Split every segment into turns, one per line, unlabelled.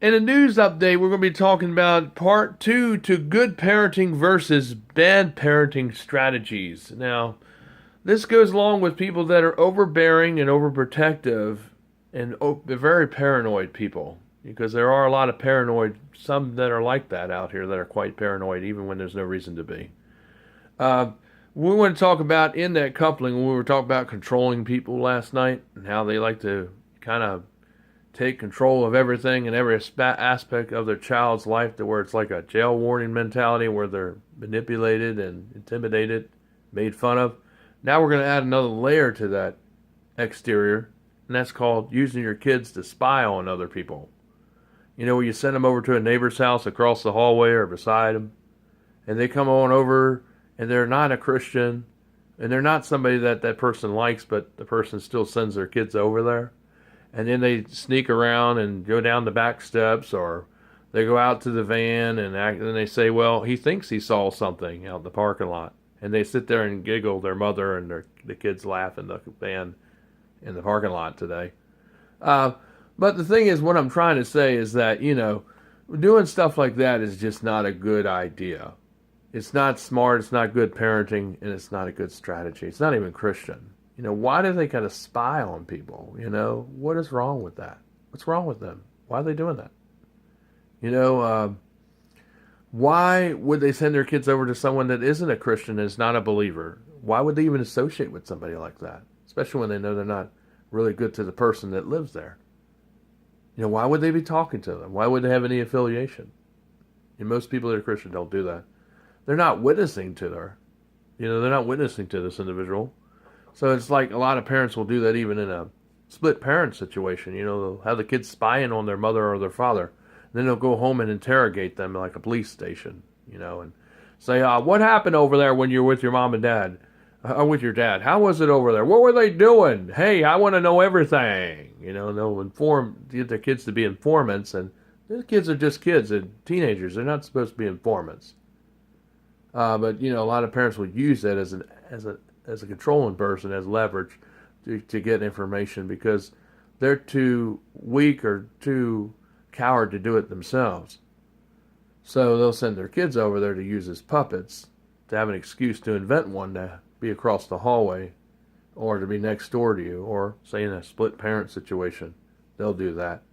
In a news update, we're going to be talking about part two to good parenting versus bad parenting strategies. Now, this goes along with people that are overbearing and overprotective and very paranoid people, because there are a lot of paranoid, some that are like that out here that are quite paranoid even when there's no reason to be. Uh, we want to talk about in that coupling when we were talking about controlling people last night and how they like to kind of take control of everything and every aspect of their child's life to where it's like a jail warning mentality where they're manipulated and intimidated, made fun of. Now we're going to add another layer to that exterior, and that's called using your kids to spy on other people. You know, where you send them over to a neighbor's house across the hallway or beside them, and they come on over and they're not a Christian and they're not somebody that that person likes, but the person still sends their kids over there, and then they sneak around and go down the back steps, or they go out to the van and they say, well, he thinks he saw something out in the parking lot, and they sit there and giggle, their mother and the kids laugh in the van in the parking lot today. Uh, but the thing is, what I'm trying to say is that, doing stuff like that is just not a good idea. It's not smart, it's not good parenting, and it's not a good strategy. It's not even Christian. Why do they kind of spy on people? What is wrong with that? What's wrong with them? Why are they doing that? You know, uh, why would they send their kids over to someone that isn't a Christian and is not a believer? Why would they even associate with somebody like that? Especially when they know they're not really good to the person that lives there. Why would they be talking to them? Why would they have any affiliation? And most people that are Christian don't do that. They're not witnessing to her. They're not witnessing to this individual. So it's like a lot of parents will do that even in a split parent situation. They'll have the kids spying on their mother or their father. Then they'll go home and interrogate them like a police station, and say, what happened over there when you were with your mom and dad? With your dad. How was it over there? What were they doing? Hey, I want to know everything. And they'll get their kids to be informants. And the kids are just kids and teenagers. They're not supposed to be informants. But a lot of parents will use that as a controlling person, as leverage to get information because they're too weak or too coward to do it themselves. So they'll send their kids over there to use as puppets to have an excuse to invent one to be across the hallway or to be next door to you, or say in a split parent situation, they'll do that.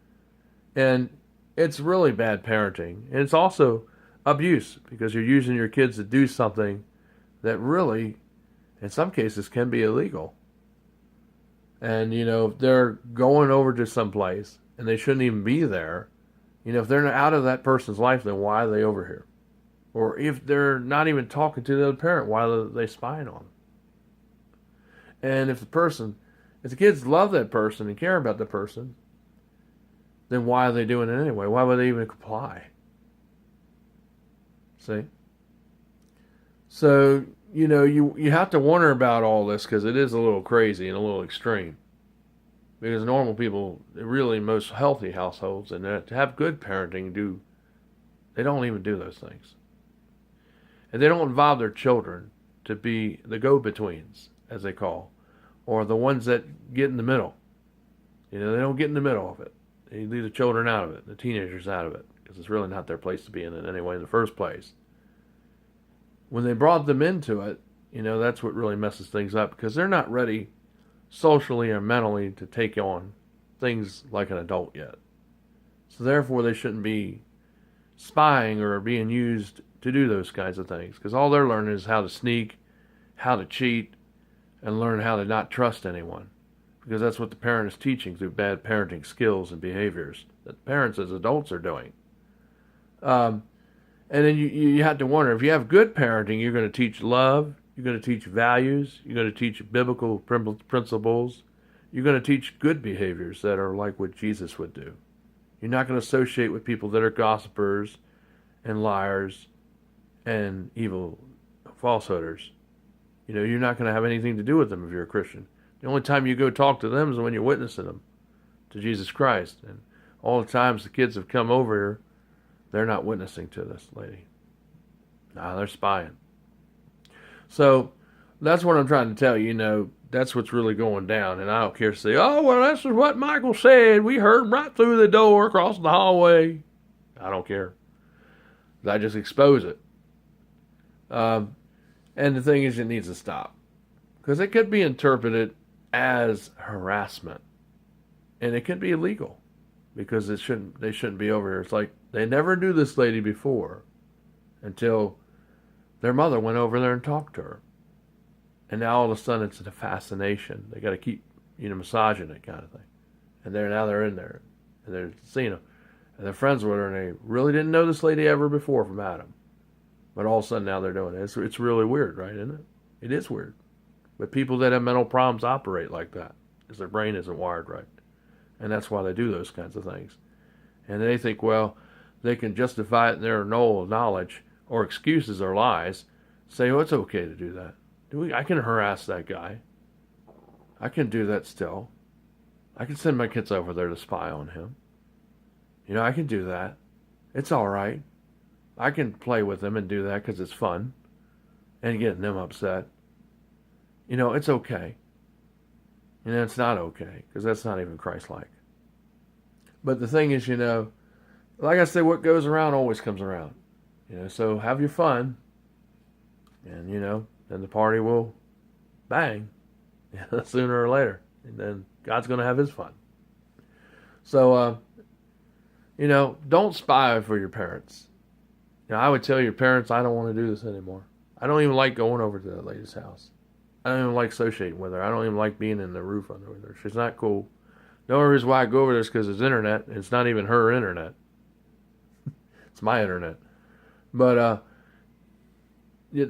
And it's really bad parenting. And it's also abuse because you're using your kids to do something that really, in some cases, can be illegal. And, if they're going over to some place and they shouldn't even be there, if they're not out of that person's life, then why are they over here? Or if they're not even talking to the other parent, why are they spying on them? And if the kids love that person and care about the person, then why are they doing it anyway? Why would they even comply? See? So, you have to wonder about all this because it is a little crazy and a little extreme. Because normal people, really most healthy households, and to have good parenting, they don't even do those things. And they don't involve their children to be the go-betweens, as they call, or the ones that get in the middle. They don't get in the middle of it. They leave the children out of it, the teenagers out of it, because it's really not their place to be in it anyway in the first place. When they brought them into it, that's what really messes things up because they're not ready socially or mentally to take on things like an adult yet. So therefore they shouldn't be spying or being used to do those kinds of things because all they're learning is how to sneak, how to cheat, and learn how to not trust anyone because that's what the parent is teaching through bad parenting skills and behaviors that parents as adults are doing. And then you have to wonder, if you have good parenting, you're going to teach love, you're going to teach values, you're going to teach biblical principles, you're going to teach good behaviors that are like what Jesus would do. You're not going to associate with people that are gossipers and liars and evil falsehooders. You're not going to have anything to do with them if you're a Christian. The only time you go talk to them is when you're witnessing them to Jesus Christ. And all the times the kids have come over here, they're not witnessing to this lady. No, they're spying. So that's what I'm trying to tell you. That's what's really going down. And I don't care to say, oh, well, this is what Michael said. We heard him right through the door across the hallway. I don't care. I just expose it. And the thing is, it needs to stop. Because it could be interpreted as harassment. And it could be illegal. Because they shouldn't be over here. It's like they never knew this lady before until their mother went over there and talked to her. And now all of a sudden it's a fascination. They got to keep, massaging it kind of thing. And now they're in there. And they're seeing them. And they're friends with her. And they really didn't know this lady ever before from Adam. But all of a sudden now they're doing it. It's really weird, right? Isn't it? It is weird. But people that have mental problems operate like that. Because their brain isn't wired right. And that's why they do those kinds of things. And they think, well, they can justify it in their knowledge or excuses or lies. Say, oh, it's okay to do that. I can harass that guy. I can do that still. I can send my kids over there to spy on him. I can do that. It's all right. I can play with them and do that because it's fun. And getting them upset. It's okay. It's not okay because that's not even Christ-like. But the thing is, like I said, what goes around always comes around. So have your fun. And, then the party will bang sooner or later. And then God's going to have his fun. So, don't spy for your parents. I would tell your parents, I don't want to do this anymore. I don't even like going over to that lady's house. I don't even like associating with her. I don't even like being in the roof under her. She's not cool. The only reason why I go over there is because it's internet. It's not even her internet. It's my internet. But at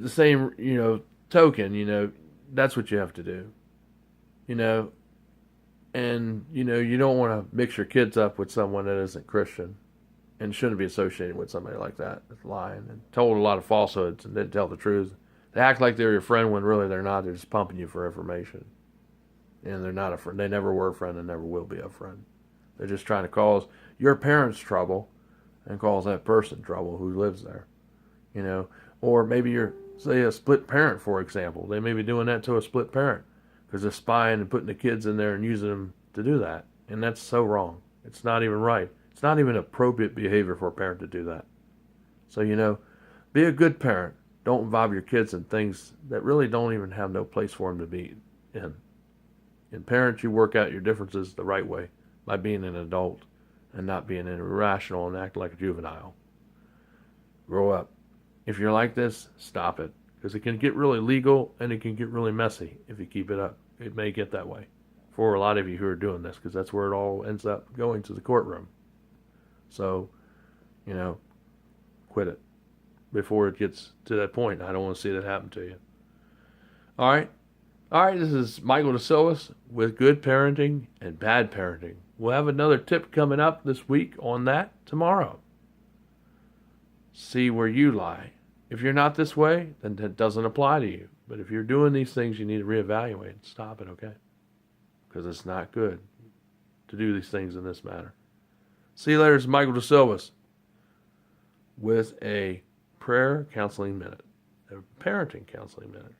the same, token, that's what you have to do. And, you don't want to mix your kids up with someone that isn't Christian and shouldn't be associated with somebody like that that's lying and told a lot of falsehoods and didn't tell the truth. They act like they're your friend when really they're not. They're just pumping you for information. And they're not a friend. They never were a friend and never will be a friend. They're just trying to cause your parents trouble and cause that person trouble who lives there. Or maybe you're, say, a split parent, for example. They may be doing that to a split parent because they're spying and putting the kids in there and using them to do that. And that's so wrong. It's not even right. It's not even appropriate behavior for a parent to do that. So, be a good parent. Don't involve your kids in things that really don't even have no place for them to be in. In parents, you work out your differences the right way by being an adult and not being irrational and act like a juvenile. Grow up. If you're like this, stop it. Because it can get really legal and it can get really messy if you keep it up. It may get that way for a lot of you who are doing this because that's where it all ends up going, to the courtroom. So, quit it before it gets to that point. I don't want to see that happen to you. All right, this is Michael DeSillis with Good Parenting and Bad Parenting. We'll have another tip coming up this week on that tomorrow. See where you lie. If you're not this way, then it doesn't apply to you. But if you're doing these things, you need to reevaluate and stop it, okay? Because it's not good to do these things in this manner. See you later. It's Michael DeSilvis with a prayer counseling minute, a parenting counseling minute.